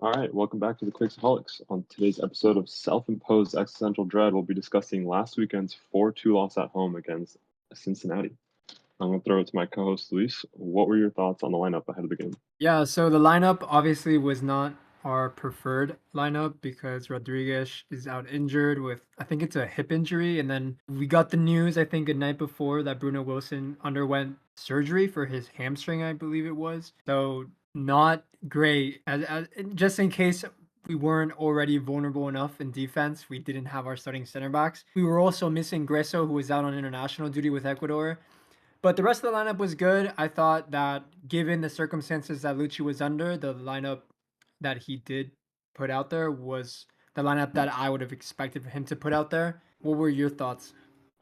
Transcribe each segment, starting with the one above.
All right, welcome back to the Quakesaholics. On today's episode of Self-Imposed Existential Dread, we'll be discussing last weekend's 4-2 loss at home against Cincinnati. I'm going to throw it to my co-host Luis. What were your thoughts on the lineup ahead of the game? Yeah, so the lineup obviously was not our preferred lineup because Rodriguez is out injured with, I think it's a hip injury. And then we got the news, I think, a night before that Bruno Wilson underwent surgery for his hamstring, I believe it was. So, not great. Just in case we weren't already vulnerable enough in defense, we didn't have our starting center backs. We were also missing Greso, who was out on international duty with Ecuador. But the rest of the lineup was good. I thought that given the circumstances that Lucci was under, the lineup that he did put out there was the lineup that I would have expected for him to put out there. What were your thoughts?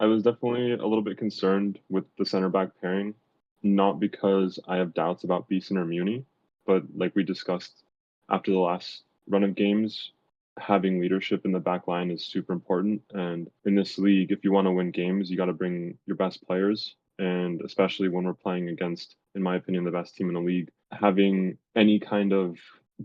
I was definitely a little bit concerned with the center back pairing, not because I have doubts about Beeson or Muni, but like we discussed after the last run of games, having leadership in the back line is super important. And in this league, if you want to win games, you got to bring your best players. And especially when we're playing against, in my opinion, the best team in the league, having any kind of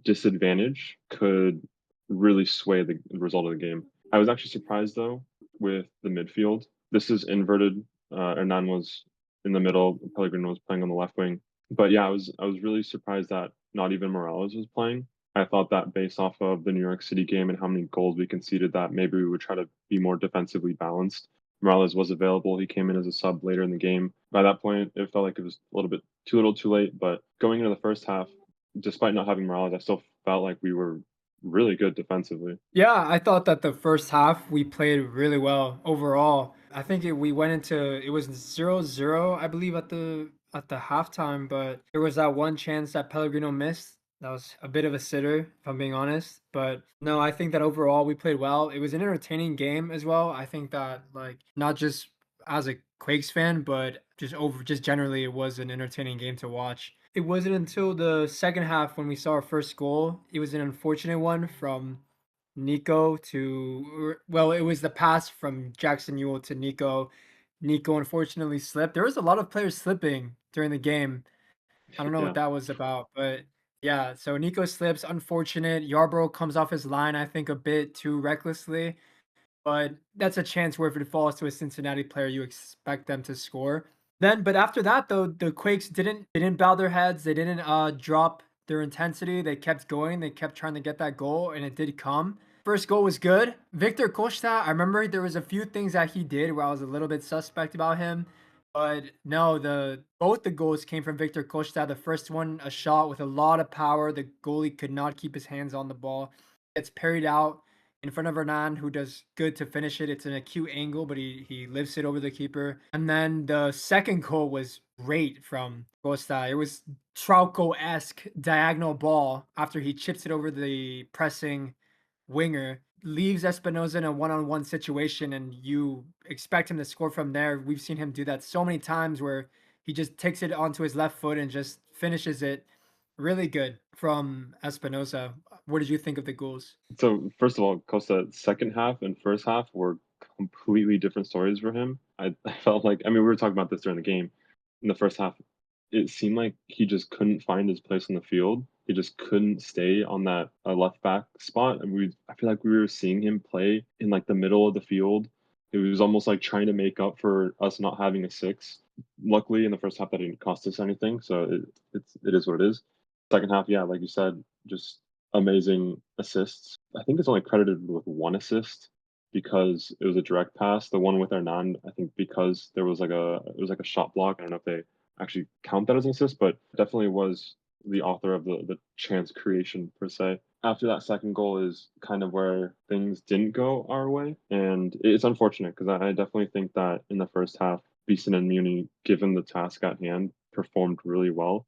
disadvantage could really sway the result of the game. I was actually surprised though with the midfield. This is inverted. Hernan was in the middle. Pellegrino was playing on the left wing. But yeah, I was really surprised that not even Morales was playing. I thought that based off of the New York City game and how many goals we conceded, that maybe we would try to be more defensively balanced. Morales was available. He came in as a sub later in the game. By that point, it felt like it was a little bit too little, too late. But going into the first half, despite not having Morales, I still felt like we were really good defensively. Yeah, I thought that the first half we played really well overall. I think we went into it was 0-0, I believe, at the halftime, but there was that one chance that Pellegrino missed. That was a bit of a sitter, if I'm being honest. But no, I think that overall we played well. It was an entertaining game as well. I think that like not just as a Quakes fan, but just generally it was an entertaining game to watch. It wasn't until the second half when we saw our first goal. It was an unfortunate one from Nico to well, it was the pass from Jackson Ewell to Nico. Nico unfortunately slipped. There was a lot of players slipping during the game. I don't know what Yeah. that was about, but yeah, so Nico slips, unfortunate. Yarbrough comes off his line, I think, a bit too recklessly, but that's a chance where if it falls to a Cincinnati player, you expect them to score. But after that, though, the Quakes didn't bow their heads. They didn't drop their intensity. They kept going. They kept trying to get that goal, and it did come. First goal was good. Victor Costa, I remember there was a few things that he did where I was a little bit suspect about him. But no, the both the goals came from Victor Costa. The first one, a shot with a lot of power. The goalie could not keep his hands on the ball. It's parried out in front of Hernan, who does good to finish it. It's an acute angle, but he lifts it over the keeper. And then the second goal was great from Costa. It was Trauco-esque diagonal ball after he chips it over the pressing winger, leaves Espinoza in a one-on-one situation, and you expect him to score from there. We've seen him do that so many times where he just takes it onto his left foot and just finishes it. Really good from Espinoza. What did you think of the goals? So first of all, Costa second half and first half were completely different stories for him. I felt like we were talking about this during the game. In the first half, it seemed like he just couldn't find his place in the field. He just couldn't stay on that left back spot. And I feel like we were seeing him play in like the middle of the field. It was almost like trying to make up for us not having a six. Luckily, in the first half, that didn't cost us anything. So it is what it is. Second half, yeah, like you said, just amazing assists. I think it's only credited with one assist because it was a direct pass. The one with Hernan, I think because there was it was like a shot block. I don't know if they actually count that as an assist, but definitely was the author of the chance creation per se. After that second goal is kind of where things didn't go our way, and it's unfortunate because I definitely think that in the first half, Beeson and Muni, given the task at hand, performed really well.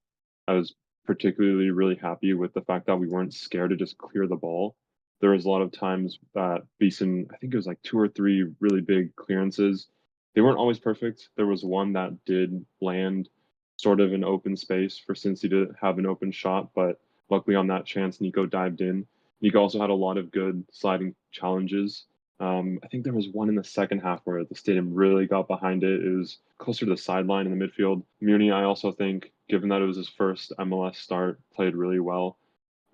I was particularly really happy with the fact that we weren't scared to just clear the ball. There was a lot of times that Beeson, I think it was like two or three really big clearances. They weren't always perfect. There was one that did land sort of an open space for Cinci to have an open shot, but luckily on that chance, Nico dived in. Nico also had a lot of good sliding challenges. I think there was one in the second half where the stadium really got behind it. It was closer to the sideline in the midfield. Muni, I also think, given that it was his first MLS start, played really well.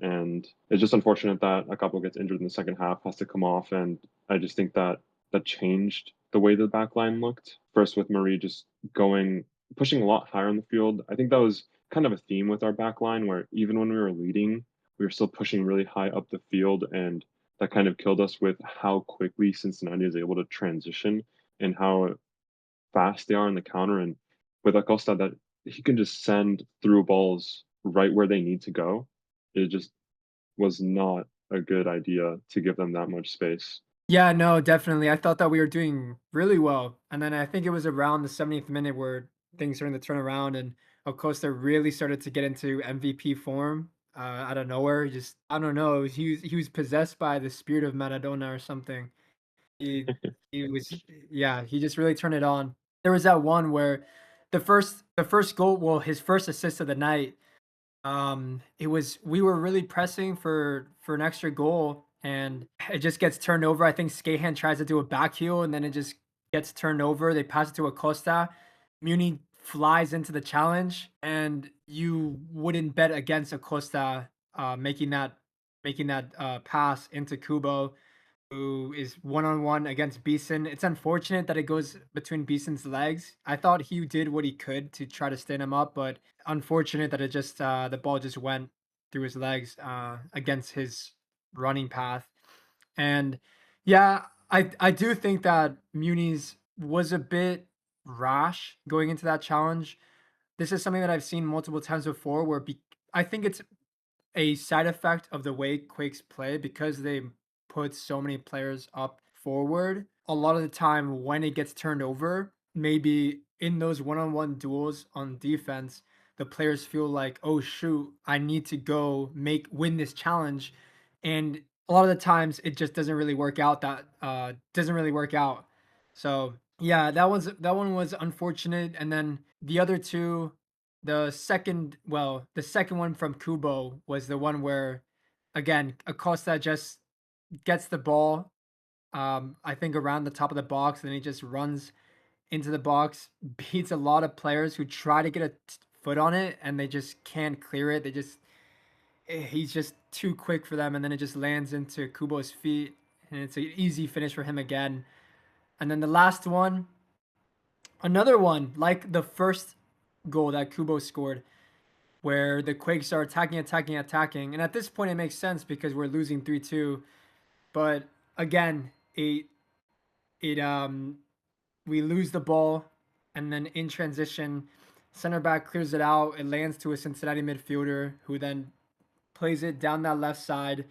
And it's just unfortunate that Akapo gets injured in the second half, has to come off, and I just think that that changed the way the back line looked. First with Marie just going pushing a lot higher on the field. I think that was kind of a theme with our back line where even when we were leading, we were still pushing really high up the field, and that kind of killed us with how quickly Cincinnati is able to transition and how fast they are in the counter. And with Acosta, that he can just send through balls right where they need to go. It just was not a good idea to give them that much space. Yeah, no, definitely. I thought that we were doing really well. And then I think it was around the 70th minute where things started to turn around and Acosta really started to get into MVP form out of nowhere. Just, I don't know. He was possessed by the spirit of Maradona or something. He, he was, yeah, he just really turned it on. There was that one where the first goal, well, his first assist of the night, it was we were really pressing for an extra goal, and it just gets turned over. I think Skahan tries to do a back heel, and then it just gets turned over. They pass it to Acosta. Muni flies into the challenge, and you wouldn't bet against Acosta making that pass into Kubo, who is one on one against Beeson. It's unfortunate that it goes between Beeson's legs. I thought he did what he could to try to stand him up, but unfortunate that it just the ball just went through his legs against his running path. And yeah, I do think that Muniz was a bit rash going into that challenge. This is something that I've seen multiple times before where I think it's a side effect of the way Quakes play because they put so many players up forward. A lot of the time, when it gets turned over, maybe in those one-on-one duels on defense, the players feel like, "Oh shoot, I need to go win this challenge," and a lot of the times it just doesn't really work out. That doesn't really work out. So yeah, that one was unfortunate, and then the other two, the second one from Kubo was the one where, again, Acosta just gets the ball, I think around the top of the box, and he just runs into the box, beats a lot of players who try to get a foot on it, and they just can't clear it. He's just too quick for them, and then it just lands into Kubo's feet, and it's an easy finish for him again. And then the last one, another one like the first goal that Kubo scored, where the Quakes are attacking, attacking, attacking. And at this point, it makes sense because we're losing 3-2. But again, it we lose the ball, and then in transition, center back clears it out. It lands to a Cincinnati midfielder who then plays it down that left side.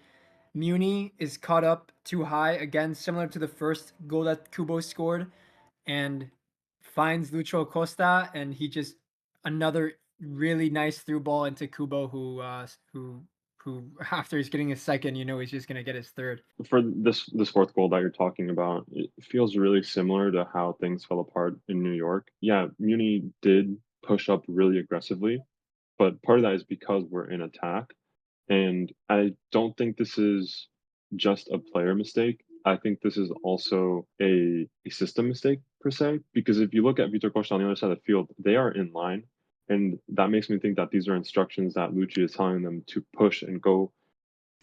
Muni is caught up too high again, similar to the first goal that Kubo scored, and finds Lucho Costa, and he just another really nice through ball into Kubo, who after he's getting his second, he's just gonna get his third. For this fourth goal that you're talking about, it feels really similar to how things fell apart in New York. Yeah, Muni did push up really aggressively, but part of that is because we're in attack. And I don't think this is just a player mistake. I think this is also a system mistake per se, because if you look at Vitor Costa on the other side of the field, they are in line. And that makes me think that these are instructions that Lucci is telling them to push and go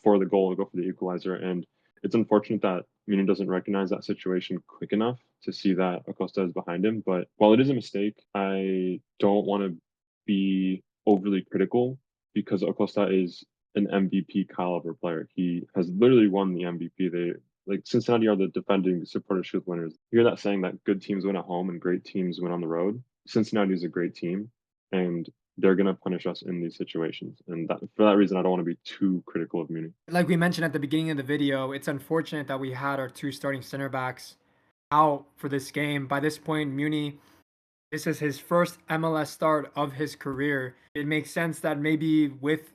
for the goal, go for the equalizer. And it's unfortunate that Mina doesn't recognize that situation quick enough to see that Acosta is behind him. But while it is a mistake, I don't want to be overly critical because Acosta is an MVP caliber player. He has literally won the MVP. They like Cincinnati are the defending Supporters Shield winners. You hear that saying that good teams win at home and great teams win on the road. Cincinnati is a great team, and they're going to punish us in these situations. And for that reason, I don't want to be too critical of Munich. Like we mentioned at the beginning of the video, it's unfortunate that we had our two starting center backs out for this game. By this point, Muni, this is his first MLS start of his career. It makes sense that maybe with,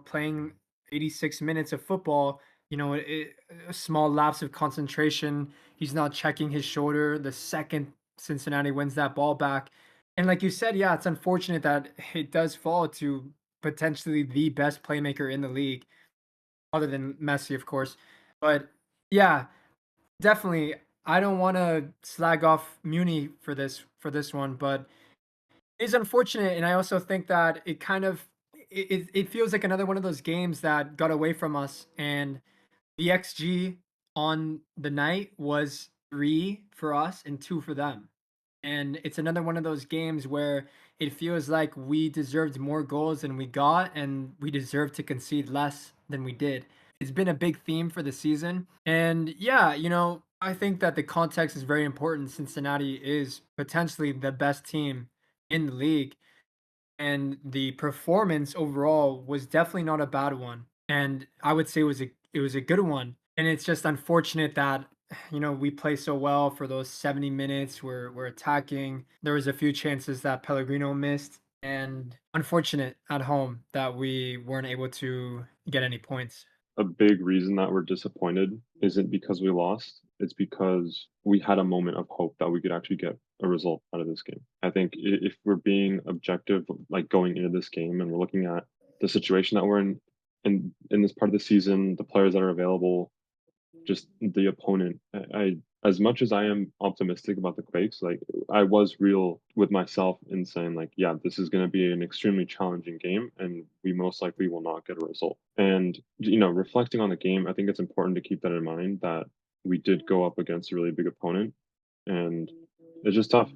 playing 86 minutes of football, a small lapse of concentration, he's not checking his shoulder the second Cincinnati wins that ball back. And like you said, yeah, it's unfortunate that it does fall to potentially the best playmaker in the league, other than Messi, of course. But yeah, definitely, I don't want to slag off Muni for this one, but it's unfortunate, and I also think that it feels like another one of those games that got away from us, and the XG on the night was 3 for us and 2 for them. And it's another one of those games where it feels like we deserved more goals than we got, and we deserved to concede less than we did. It's been a big theme for the season. And yeah, I think that the context is very important. Cincinnati is potentially the best team in the league, and the performance overall was definitely not a bad one. And I would say it was a good one. And it's just unfortunate that we play so well for those 70 minutes. We're attacking. There was a few chances that Pellegrino missed, and unfortunate at home that we weren't able to get any points. A big reason that we're disappointed isn't because we lost, it's because we had a moment of hope that we could actually get a result out of this game. I think if we're being objective, like going into this game and we're looking at the situation that we're in this part of the season, the players that are available, just the opponent. As much as I am optimistic about the Quakes, like I was real with myself in saying like, yeah, this is going to be an extremely challenging game, and we most likely will not get a result. And reflecting on the game, I think it's important to keep that in mind that we did go up against a really big opponent, and it's just tough.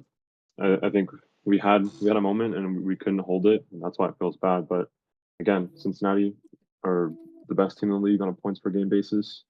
I think we had a moment and we couldn't hold it, and that's why it feels bad. But again, Cincinnati are the best team in the league on a points per game basis.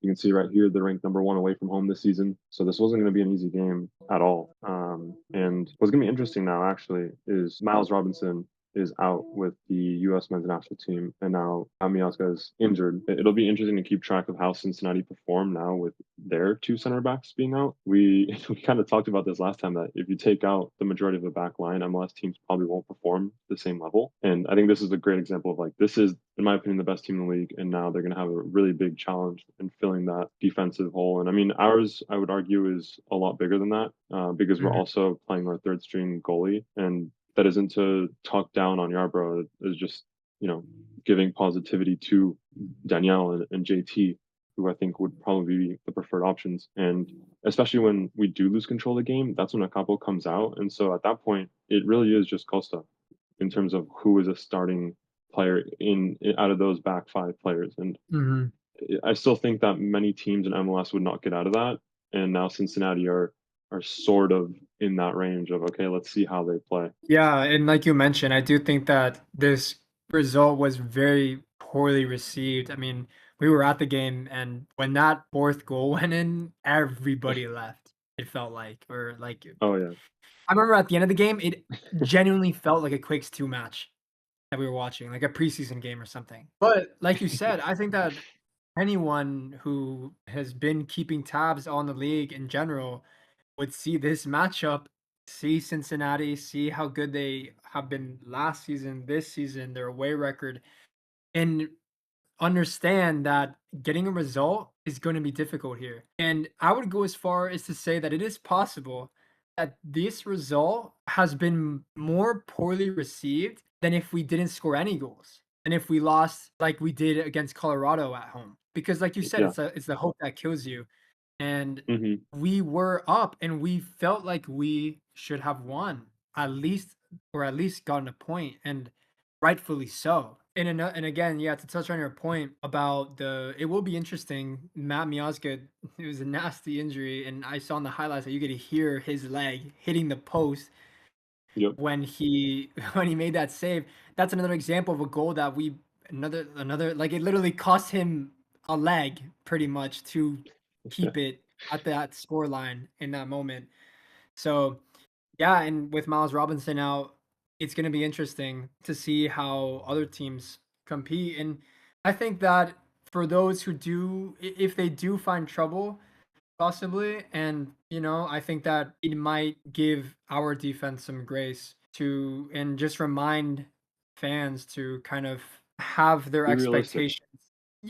You can see right here they're ranked number one away from home this season. So this wasn't going to be an easy game at all. And what's going to be interesting now, actually, is Miles Robinson is out with the U.S. men's national team, and now Amiazga is injured. It'll be interesting to keep track of how Cincinnati perform now with their two center backs being out. We we kind of talked about this last time that if you take out the majority of the back line, MLS teams probably won't perform the same level. And I think this is a great example of like this is, in my opinion, the best team in the league, and now they're going to have a really big challenge in filling that defensive hole. And I mean, ours, I would argue, is a lot bigger than that because we're Mhm. also playing our third string goalie, and that isn't to talk down on Yarbrough. It's just giving positivity to Danielle and JT, who I think would probably be the preferred options. And especially when we do lose control of the game, that's when Akapo comes out. And so at that point, it really is just Costa in terms of who is a starting player in out of those back five players. And Mhm. I still think that many teams in MLS would not get out of that. And now Cincinnati are sort of in that range of okay, let's see how they play. Yeah, and like you mentioned, I do think that this result was very poorly received. I mean, we were at the game, and when that fourth goal went in, everybody left. It felt like, or like, Oh yeah, I remember at the end of the game, it genuinely felt like a Quakes 2 match that we were watching, like a preseason game or something. But like you said, I think that anyone who has been keeping tabs on the league in general would see this matchup, see Cincinnati, see how good they have been last season, this season, their away record, and understand that getting a result is going to be difficult here. And I would go as far as to say that it is possible that this result has been more poorly received than if we didn't score any goals and if we lost like we did against Colorado at home. Because like you said, yeah. it's the hope that kills you. And Hmm. we were up and we felt like we should have won at least, or at least gotten a point, and rightfully so. And again, yeah, to touch on your point about it will be interesting. Matt Miazga, it was a nasty injury, and I saw in the highlights that you could hear his leg hitting the post Yep. when he when he made that save. That's another example of a goal that we another like it literally cost him a leg pretty much to keep it at that score line in that moment. So yeah, and with Miles Robinson out, it's going to be interesting to see how other teams compete. And I think that for those who do, if they do find trouble, possibly, and I think that it might give our defense some grace to, and just remind fans to kind of have their Be realistic. expectations.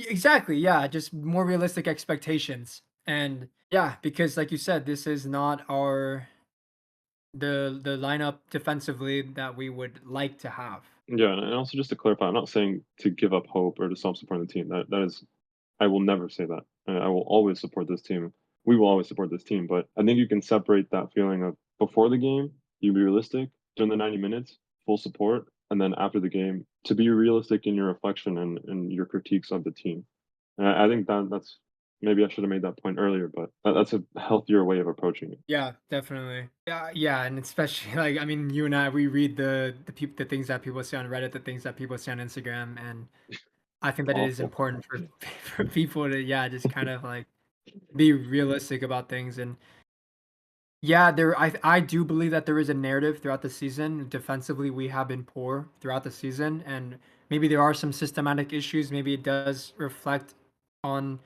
Exactly, yeah, just more realistic expectations. And yeah, because like you said, this is not the lineup defensively that we would like to have. Yeah, and also just to clarify, I'm not saying to give up hope or to stop supporting the team. That is, I will never say that. And I will always support this team. We will always support this team. But I think you can separate that feeling of before the game, you be realistic during the 90 minutes, full support. and then after the game to be realistic in your reflection and your critiques of the team. And I think that's maybe I should have made that point earlier, but that's a healthier way of approaching it. Yeah, definitely. Yeah, and especially like I mean, you and I, we read the things that people say on Reddit, the things that people say on Instagram, and I think It's that it is awful. important for for people to just kind of like be realistic about things. And yeah, I do believe that there is a narrative throughout the season. Defensively, we have been poor throughout the season, and maybe there are some systematic issues. Maybe it does reflect on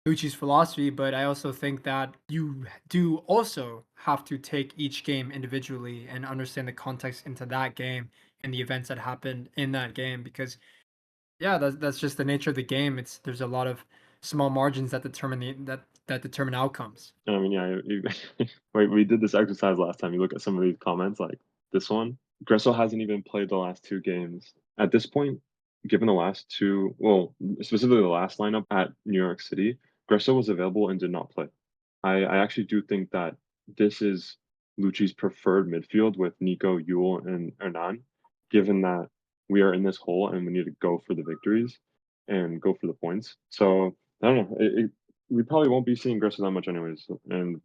Lucci's philosophy, but I also think that you do also have to take each game individually and understand the context into that game and the events that happened in that game. Because yeah, that's just the nature of the game. There's a lot of small margins that determine that determine outcomes. I mean, yeah, we did this exercise last time. You look at some of these comments, like this one. Gressel hasn't even played the last 2 games. At this point, given the last 2, well, specifically the last lineup at New York City, Gressel was available and did not play. I actually do think that this is Lucci's preferred midfield with Nico, Yule, and Hernan, given that we are in this hole and we need to go for the victories and go for the points. So I don't know. We probably won't be seeing Gressel that much anyways, and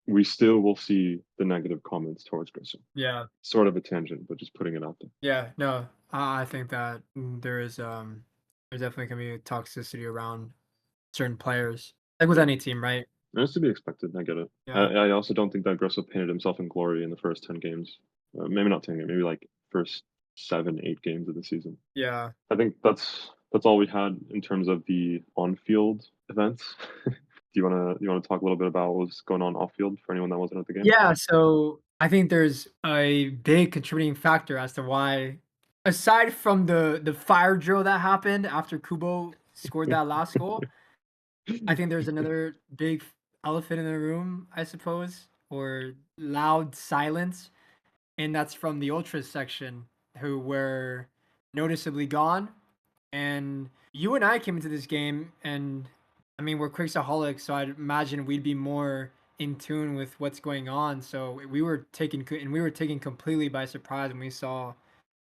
we still will see the negative comments towards Gressel. Yeah. Sort of a tangent, but just putting it out there. Yeah, no, I think that there's definitely gonna be toxicity around certain players, like with Yeah, any team, right? that's to be expected. I get it. Yeah, I also don't think that Gressel painted himself in glory in the first 10 games. Maybe not 10 games, maybe like first 7, 8 games of the season. yeah, I think that's all we had in terms of the on-field events. Do you wanna talk a little bit about what was going on off-field for anyone that wasn't at the game? yeah. So I think there's a big contributing factor as to why, aside from the fire drill that happened after Kubo scored that last goal, I think there's another big elephant in the room, I suppose, or loud silence, and that's from the ultras section who were noticeably gone. And you and I came into this game, and I mean, we're Quakesaholics, so I'd imagine we'd be more in tune with what's going on. So we were taken completely by surprise when we saw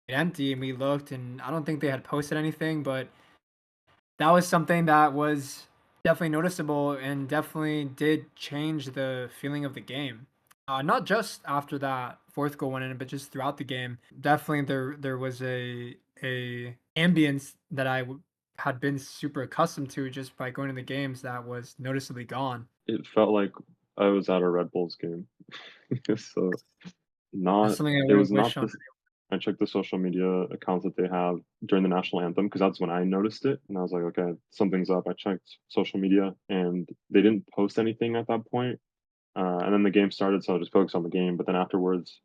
it empty, and we looked, and I don't think they had posted anything, but that was something that was definitely noticeable and definitely did change the feeling of the game. Not just after that fourth goal went in, but just throughout the game. Definitely, there was a ambience that had been super accustomed to just by going to the games that was noticeably gone. It felt like I was at a Red Bulls game. So That's not something I it wouldn't was wish not on. this. I checked the social media accounts that they have during the national anthem because that's when I noticed it, and I was like, "Okay, something's up." I checked social media, and they didn't post anything at that point. And then the game started, so I just focused on the game. But then afterwards,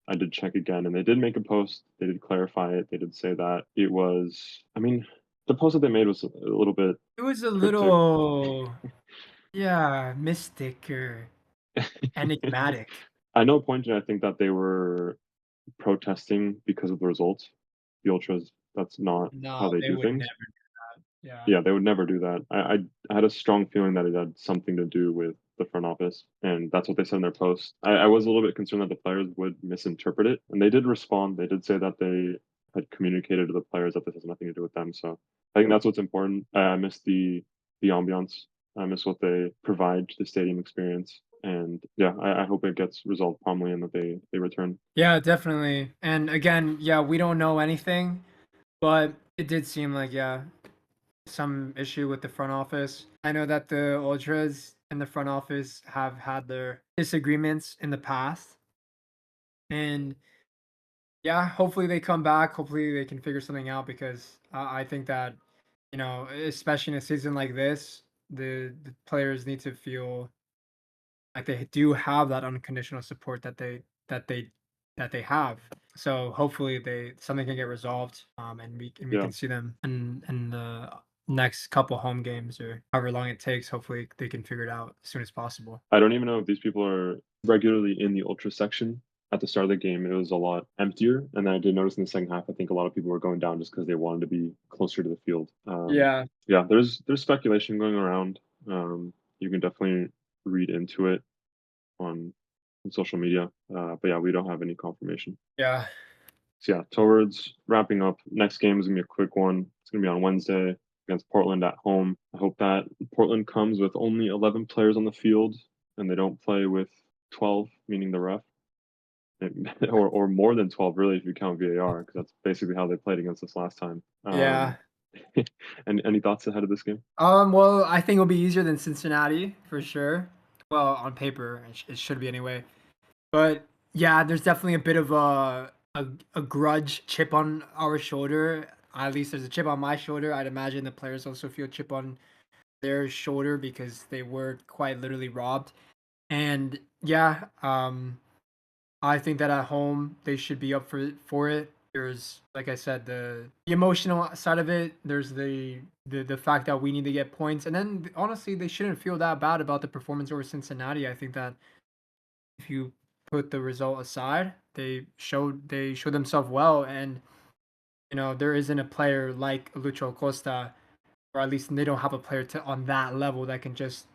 I did check again, and they did make a post. They did clarify it. They did say that it was. I mean, the post that they made was a little bit It was a cryptic. little, yeah, mystic or enigmatic. I know pointed. I think that they were protesting because of the results. The ultras. That's not how No, they they do would things. never. Yeah. Yeah, they would never do that. I had a strong feeling that it had something to do with the front office, and that's what they said in their post. I was a little bit concerned that the players would misinterpret it, and they did respond. They did say that they had communicated to the players that this has nothing to do with them. So I think that's what's important. I miss the ambiance. I miss what they provide to the stadium experience. And yeah, I hope it gets resolved promptly and that they return. Yeah, definitely. And again, yeah, we don't know anything, but it did seem like, yeah, some issue with the front office. I know that the Ultras and the front office have had their disagreements in the past. And yeah, hopefully they come back. Hopefully they can figure something out because I think that, especially in a season like this, the players need to feel like they do have that unconditional support that they have. So hopefully they something can get resolved, and we Yeah. can see them in the next couple home games or however long it takes. Hopefully they can figure it out as soon as possible. I don't even know if these people are regularly in the ultra section. At the start of the game, it was a lot emptier, and then I did notice in the second half, I think a lot of people were going down just because they wanted to be closer to the field. Yeah, Yeah, there's speculation going around. You can definitely read into it on social media, but yeah, we don't have any confirmation. yeah. So yeah, towards wrapping up, next game is gonna be a quick one. It's gonna be on Wednesday against Portland at home. I hope that Portland comes with only 11 players on the field and they don't play with 12, meaning the ref, or more than 12 really if you count VAR, because that's basically how they played against us last time. Yeah. And any thoughts ahead of this game? Well, I think it'll be easier than Cincinnati for sure. Well, on paper, it should be anyway. But yeah, there's definitely a bit of a grudge chip on our shoulder. At least there's a chip on my shoulder. I'd imagine the players also feel chip on their shoulder because they were quite literally robbed. And yeah, I think that at home they should be up for it. There's, like I said, the emotional side of it. There's the fact that we need to get points, and then honestly, they shouldn't feel that bad about the performance over Cincinnati. I think that if you put the result aside, they showed themselves well, and there isn't a player like Lucho Costa, or at least they don't have a player on that level that can just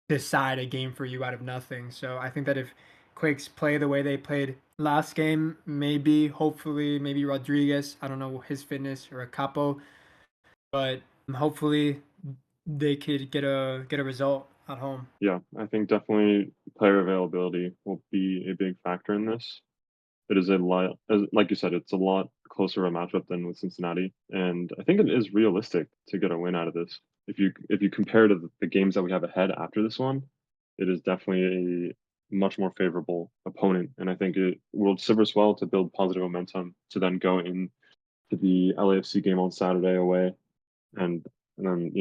decide a game for you out of nothing. So I think that if Quakes play the way they played last game, maybe, hopefully, maybe Rodriguez, I don't know his fitness, or Akapo, but hopefully they could get a result at home. Yeah, I think definitely player availability will be a big factor in this. It is a lot, like you said, it's a lot closer a matchup than with Cincinnati, and I think it is realistic to get a win out of this. If you compare to the games that we have ahead after this one, it is definitely a much more favorable opponent, and I think it will serve us well to build positive momentum to then go in to the LAFC game on Saturday away, and and then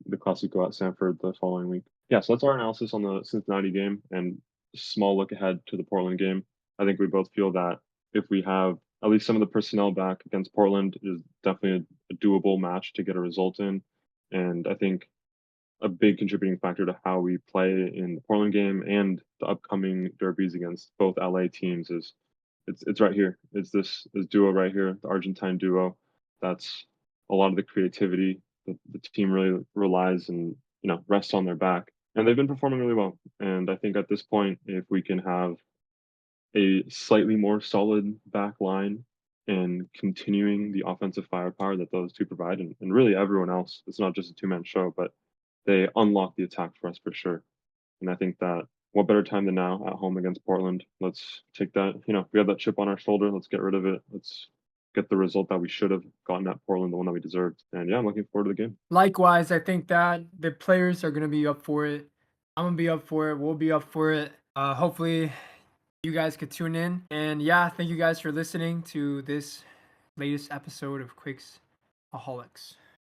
the Classico at Sanford the following week. Yeah, so that's our analysis on the Cincinnati game and small look ahead to the Portland game. I think we both feel that if we have at least some of the personnel back against Portland, it is definitely a doable match to get a result in. And I think a big contributing factor to how we play in the Portland game and the upcoming derbies against both LA teams is it's right here. It's this duo right here, the Argentine duo. That's a lot of the creativity that the team really relies and rests on their back. And they've been performing really well. And I think at this point, if we can have a slightly more solid back line and continuing the offensive firepower that those two provide, and really everyone else, it's not just a two-man show, but they unlock the attack for us for sure. And I think that what better time than now at home against Portland? Let's take that. We have that chip on our shoulder. Let's get rid of it. Let's get the result that we should have gotten at Portland, the one that we deserved. And yeah, I'm looking forward to the game. Likewise, I think that the players are gonna be up for it. I'm gonna be up for it. We'll be up for it. Hopefully, you guys could tune in. And yeah, thank you guys for listening to this latest episode of Quakesaholics.